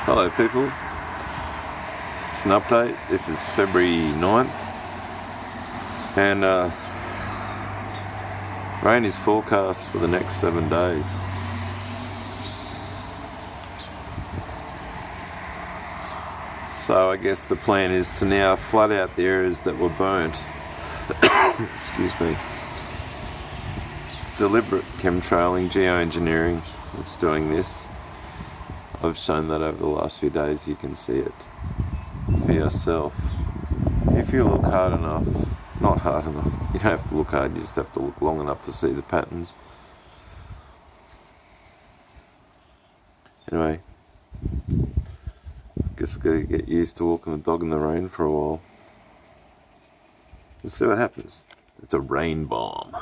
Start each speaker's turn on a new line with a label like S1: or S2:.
S1: Hello people, it's an update. This is February 9th and rain is forecast for the next 7 days. So I guess the plan is to now flood out the areas that were burnt. Excuse me. Deliberate chemtrailing, geoengineering, it's doing this. I've shown that over the last few days. You can see it for yourself. If you look hard enough, not hard enough, you don't have to look hard, you just have to look long enough to see the patterns. Anyway, I guess I've got to get used to walking a dog in the rain for a while. Let's see what happens. It's a rain bomb.